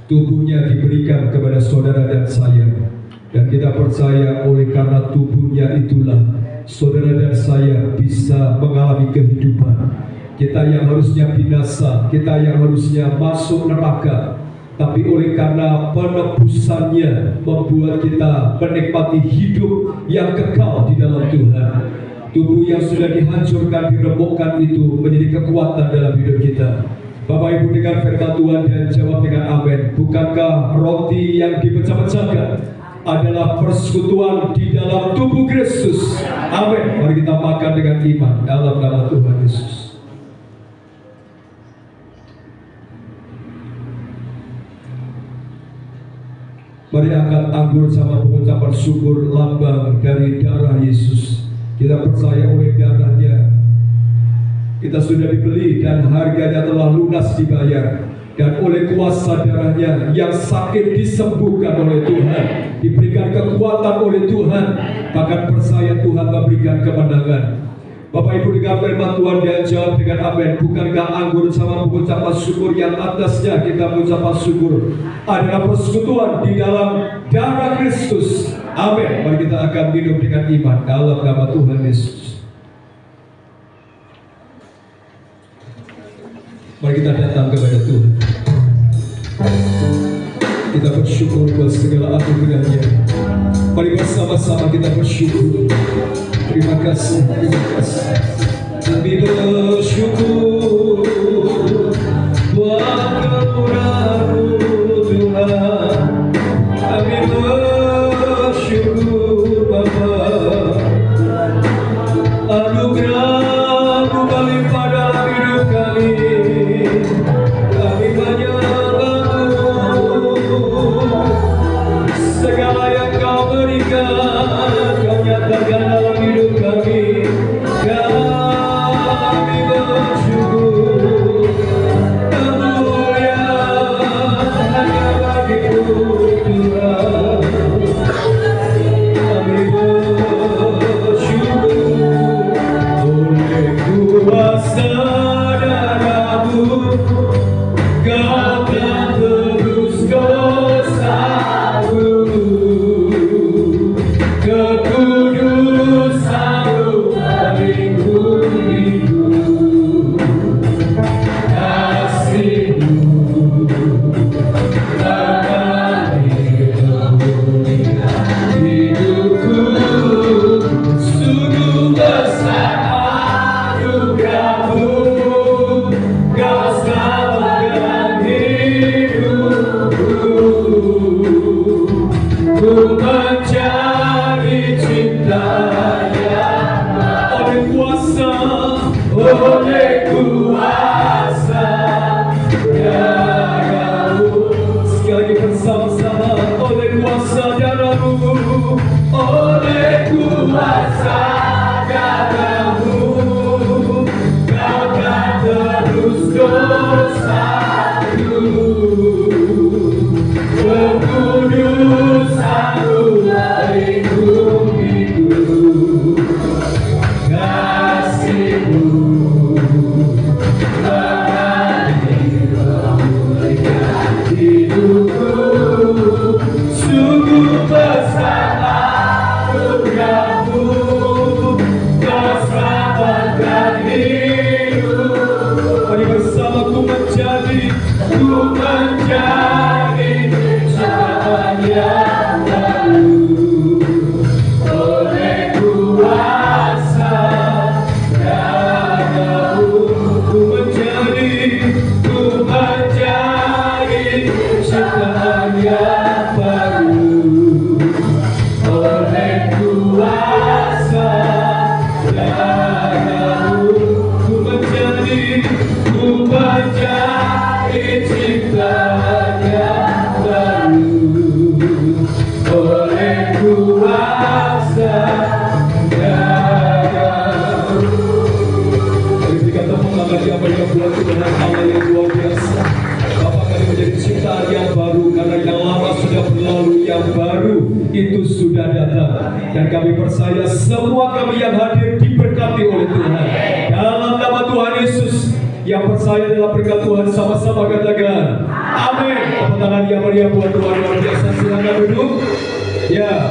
tubuhnya diberikan kepada saudara dan saya, dan kita percaya oleh karena tubuhnya itulah saudara dan saya bisa mengalami kehidupan. Kita yang harusnya binasa, kita yang harusnya masuk neraka, tapi oleh karena penebusannya membuat kita menikmati hidup yang kekal di dalam Tuhan. Tubuh yang sudah dihancurkan, diremukkan itu menjadi kekuatan dalam hidup kita. Bapak Ibu, dengan firman Tuhan dan jawab dengan amin. Bukankah roti yang dipecah-pecahkan adalah persekutuan di dalam tubuh Kristus? Amin. Mari kita makan dengan iman dalam nama Tuhan Yesus. Mari angkat anggur sama pengucapan syukur, lambang dari darah Yesus. Kita percaya oleh darahnya kita sudah dibeli dan harganya telah lunas dibayar, dan oleh kuasa darahnya yang sakit disembuhkan oleh Tuhan, diberikan kekuatan oleh Tuhan, bahkan percaya Tuhan memberikan kemenangan. Bapak Ibu dengan firman Tuhan dan jawab dengan amin. Bukankah anggur sama pengucapan syukur yang atasnya kita mengucapkan syukur adalah persekutuan di dalam darah Kristus. Amin. Mari kita akan hidup dengan iman dalam nama Tuhan Yesus. Mari kita datang kepada Tuhan. Kita bersyukur buat segala anugerah-Nya. Mari bersama-sama kita bersyukur. Terima kasih, terima kasih. Kami bersyukur buat kemurahan-Mu Tuhan. Kami bersyukur Bapa. Anugerah-Mu berlimpah dalam hidup kami. Kami menyembah-Mu. Segala yang Kau berikan, Kau nyatakan dalam hidup kami. Kami bersyukur. Kemuliaan hanya bagi-Mu Tuhan. Kami bersyukur oleh kuasa darah-Mu. Kau telah tebus dosa-Mu. Kekudusan-Mu melingkupi-Ku. Kasih-Mu mengalir kemuliaan hidupku. Sungguh besar anugerah-Mu. Kau selamatkan hidupku. Ku mencari cinta-Nya oleh kuasa darah-Mu. Sekali lagi bersama-sama, oleh kuasa darah-Mu, oleh kuasa darah-Mu. Kau telah tebus dosa-Ku. Kekudusan-Mu melingkupi-Ku. Kasih-Mu mengalir kemuliaan hidupku. Sungguh besar anugerah-Mu. Kau selamatkan hidupku. Mari bersama ku menjadi ciptaan yang baru oleh kuasa darah-Mu. Ku menjadi ciptaan yang baru oleh kuasa darah-Mu. Ku menjadi ciptaan yang baru oleh kuasa darah-Mu. Mari berikan tepuk tangan siapa yang buat Tuhan Allah yang luar biasa. Bapa, kami menjadi ciptaan yang baru karena yang lama sudah berlalu, yang baru itu sudah datang. Dan kami percaya semua kami yang hadir diberkati oleh Tuhan. Dalam nama Tuhan Yesus, yang percaya dalam berkat Tuhan sama-sama katakan amin. Tepuk tangan yang meriah buat Tuhan luar biasa. Silakan duduk. Ya,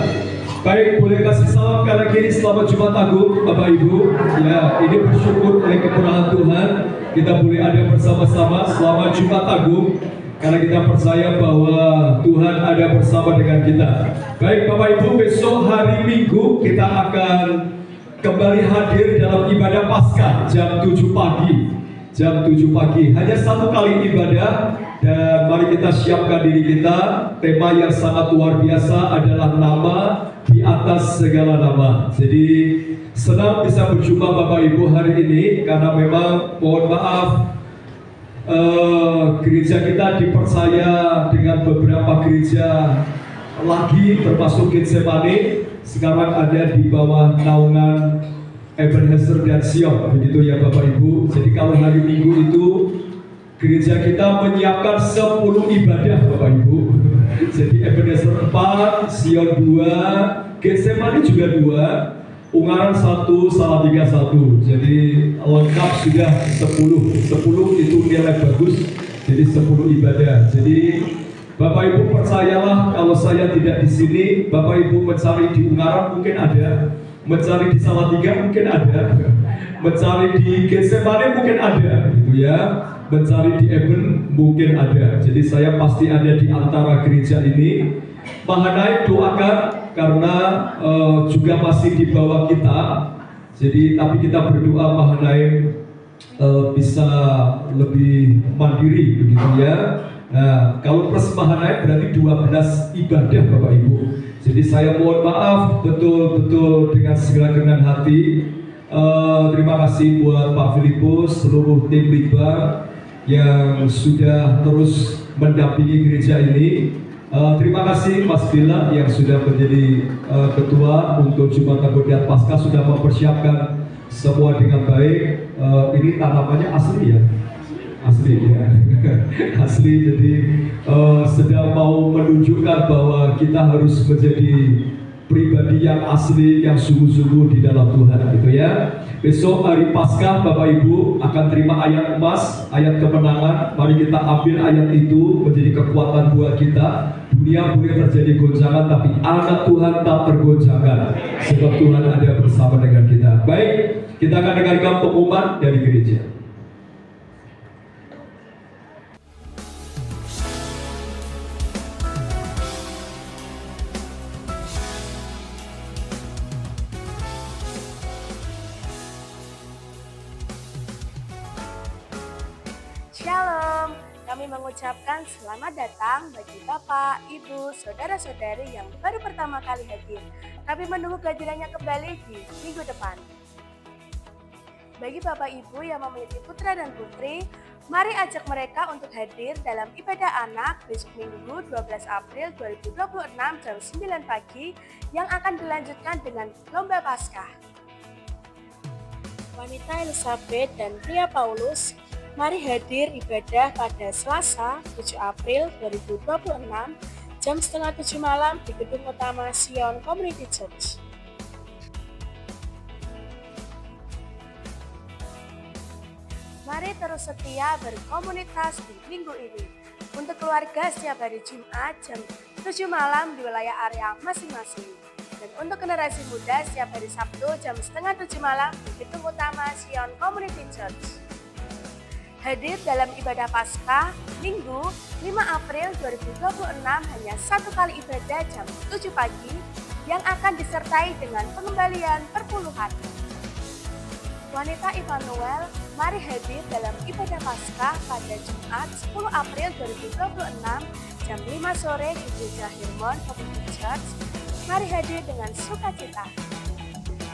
baik, boleh kasih salam kanan kiri selamat Jumat Agung Bapak Ibu. Ya, ini bersyukur oleh kemurahan Tuhan kita boleh ada bersama-sama selamat Jumat Agung, karena kita percaya bahwa Tuhan ada bersama dengan kita. Baik Bapak Ibu, besok hari Minggu kita akan kembali hadir dalam ibadah Paskah jam 7 pagi. Jam 7 pagi, hanya satu kali ibadah. Dan mari kita siapkan diri kita. Tema yang sangat luar biasa adalah nama di atas segala nama. Jadi senang bisa berjumpa Bapak Ibu hari ini, karena memang mohon maaf gereja kita dipercaya dengan beberapa gereja lagi termasuk Getsemani sekarang ada di bawah naungan Ebenezer dan Sion, begitu ya Bapak Ibu. Jadi kalau hari Minggu itu gereja kita menyiapkan 10 ibadah Bapak Ibu. Jadi Ebenezer 4, Sion 2, Getsemani juga 2, Ungaran 1, Salatiga 1. Jadi lengkap sudah 10. 10 itu nilai bagus. Jadi 10 ibadah. Jadi Bapak Ibu percayalah, kalau saya tidak di sini, Bapak Ibu mencari di Ungaran mungkin ada, mencari di Salatiga mungkin ada, mencari di Getsemani mungkin ada, gitu ya. Mencari di Eben mungkin ada. Jadi saya pasti ada di antara gereja ini. Mahanaim doakan karena juga masih di bawah kita. Jadi tapi kita berdoa Mahanaim bisa lebih mandiri begitu ya. Nah, kalau plus Mahanaim berarti 12 ibadah Bapak Ibu. Jadi saya mohon maaf betul-betul dengan segala kerendahan hati. Terima kasih buat Pak Filipus, seluruh tim Libar yang sudah terus mendampingi gereja ini. Terima kasih Mas Bila yang sudah menjadi ketua untuk Jumatan Berkat Paskah, sudah mempersiapkan semua dengan baik. Ini tanamannya asli ya, asli ya, asli. Jadi sedang mau menunjukkan bahwa kita harus menjadi pribadi yang asli, yang sungguh-sungguh di dalam Tuhan, gitu ya. Besok hari Paskah Bapak Ibu akan terima ayat emas, ayat kemenangan. Mari kita ambil ayat itu menjadi kekuatan buat kita. Dunia boleh terjadi goncangan, tapi anak Tuhan tak tergoncangkan, sebab Tuhan ada bersama dengan kita. Baik, kita akan dengarkan pengumuman dari gereja. Shalom, kami mengucapkan selamat datang bagi Bapak, Ibu, Saudara-saudari yang baru pertama kali hadir. Kami menunggu kehadirannya kembali di minggu depan. Bagi Bapak Ibu yang memiliki putra dan putri, mari ajak mereka untuk hadir dalam ibadah anak besok Minggu 12 April 2026 jam 9 pagi yang akan dilanjutkan dengan lomba Paskah. Wanita Elizabeth dan pria Paulus, mari hadir ibadah pada Selasa 7 April 2026 jam setengah 7 malam di gedung utama Sion Community Church. Mari terus setia berkomunitas di minggu ini. Untuk keluarga setiap hari Jumat jam 7 malam di wilayah area masing-masing. Dan untuk generasi muda setiap hari Sabtu jam setengah 7 malam di gedung utama Sion Community Church. Hadir dalam ibadah Paskah Minggu 5 April 2026 hanya satu kali ibadah jam 7 pagi yang akan disertai dengan pengembalian perpuluhan. Wanita Immanuel, mari hadir dalam ibadah Paskah pada Jumat 10 April 2026 jam 5 sore di Gereja Hermon Community Church. Mari hadir dengan sukacita.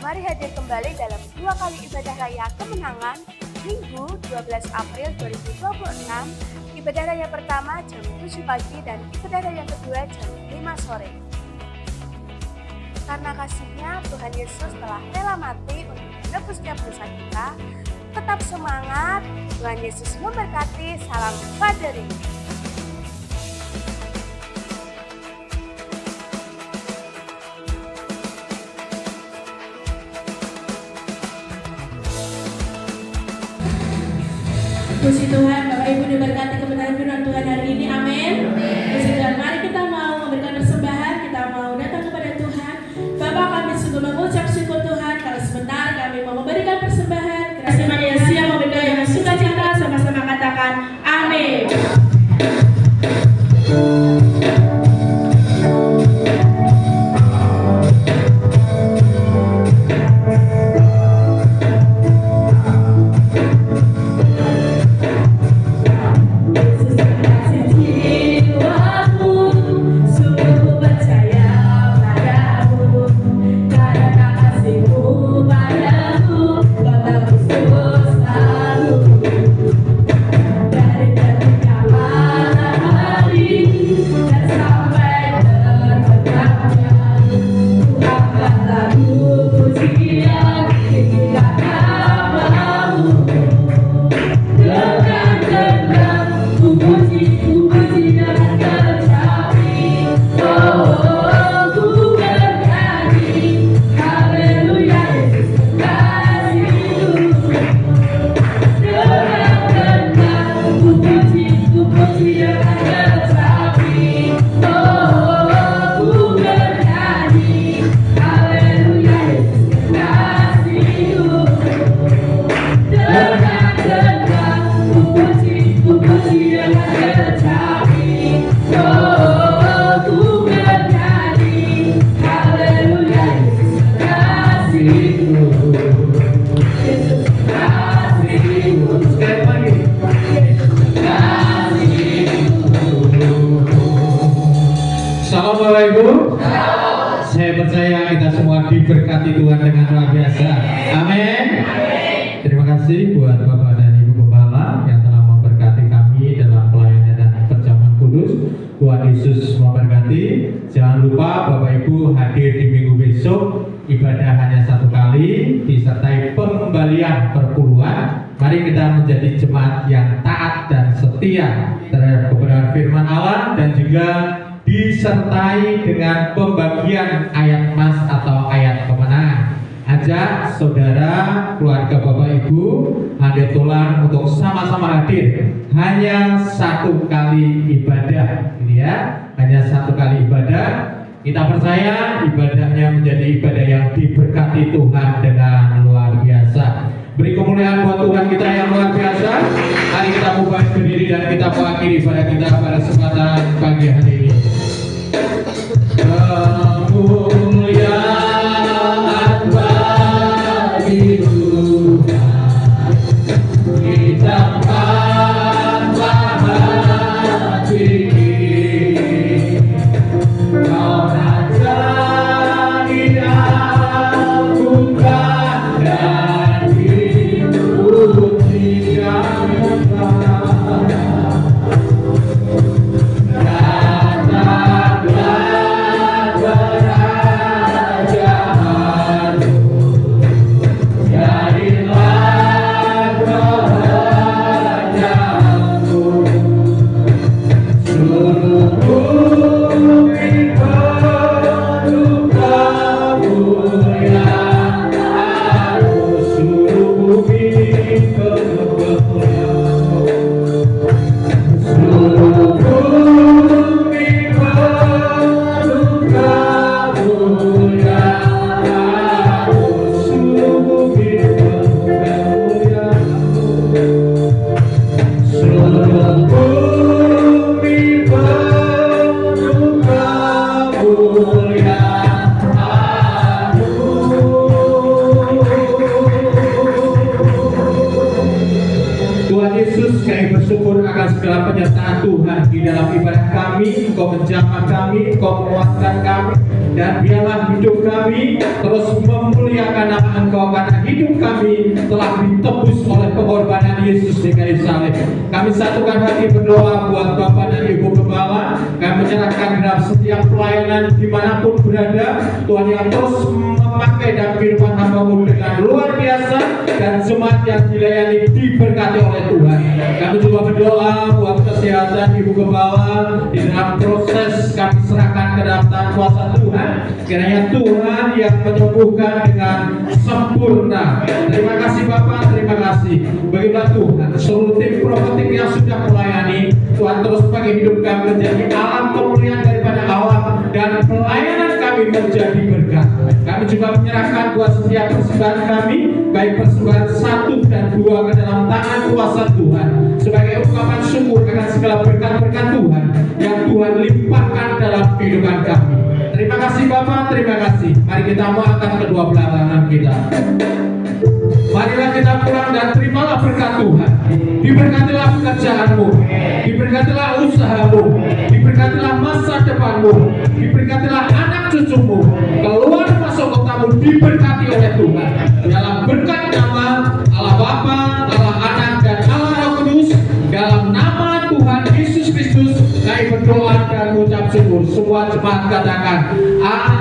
Mari hadir kembali dalam 2 kali ibadah raya kemenangan Minggu 12 April 2026, ibadah raya pertama jam 7 pagi dan ibadah raya kedua jam 5 sore. Karena kasih-Nya Tuhan Yesus telah rela mati untuk menebus setiap dosa kita. Tetap semangat, Tuhan Yesus memberkati. Salam Fatherly. Puji Tuhan, Bapak Ibu diberkati kebenaran firman Tuhan hari ini, amin. Puji Tuhan, mari kita mau memberikan persembahan, kita mau datang kepada Tuhan. Bapak, kami sungguh mengucap syukur Tuhan, kalau sebentar kami mau memberikan persembahan. Kiranya yang siap memberikan yang sukacita, sama-sama katakan amin. diberkati Tuhan dengan luar biasa. Amin. Terima kasih buat Bapak dan Ibu Gembala yang telah memberkati kami dalam pelayanan dan perjamuan kudus. Tuhan Yesus memberkati. Jangan lupa Bapak Ibu hadir di minggu besok. Ibadah hanya satu kali disertai pengembalian perpuluhan. Mari kita menjadi jemaat yang taat dan setia terhadap kebenaran firman Allah dan juga disertai dengan pembagian ayat emas atau ayat kemenangan. Ajak saudara, keluarga Bapak Ibu, hadir tulang untuk sama-sama hadir. Hanya satu kali ibadah, gitu ya. Hanya satu kali ibadah. Kita percaya ibadahnya menjadi ibadah yang diberkati Tuhan dengan luar biasa. Beri kemuliaan buat Tuhan kita yang luar biasa. Mari kita bangkit berdiri dan kita mengakhiri ibadah kita pada kesempatan pagi hari ini. Kemuliaan bagi Tuhan di tempat lahat tinggi. Kau Raja di angkutan dan hidup di segala penyertaan Tuhan di dalam ibadah kami. Engkau menjamah kami, Engkau menguatkan kami, dan biarlah hidup kami terus memuliakan nama Engkau, karena hidup kami telah ditebus oleh pengorbanan Yesus di kayu salib. Kami satukan hati berdoa buat Bapak dan Ibu Gembala. Kami menyerahkan dalam setiap pelayanan dimanapun berada, Tuhan yang terus memakai dan kehidupan hamba-Mu dengan luar biasa, dan jemaat yang dilayani diberkati oleh Tuhan. Kami juga berdoa buat kesehatan Ibu Gembala di dalam proses, kami serahkan ke dalam tangan kuasa Tuhan. Kiranya Tuhan yang menyembuhkan dengan sempurna. Terima kasih Bapak, terima kasih. Bagilah Tuhan seluruh tim profetik yang sudah melayani, Tuhan terus pakai hidup kami menjadi alam kemuliaan daripada Allah, dan pelayanan kami menjadi berkat. Kami juga menyerahkan buat setiap persembahan kami, baik persembahan 1 dan 2, ke dalam tangan kuasa Tuhan, sebagai ungkapan syukur akan segala berkat-berkat Tuhan yang Tuhan limpahkan dalam kehidupan kami. Terima kasih Bapak, terima kasih. Mari kita angkat kedua belah tangan kita. Marilah kita pulang dan terimalah berkat Tuhan. Diberkatilah pekerjaanmu, diberkatilah usahamu, diberkatilah masa depanmu, diberkatilah anak cucumu, keluar masuk kotamu diberkati oleh Tuhan. Dalam berkat nama Allah Bapa, Allah Anak, dan Allah Roh Kudus, dalam nama Tuhan Yesus Kristus, kami berdoa dan mengucap syukur. Semua jemaat katakan amin.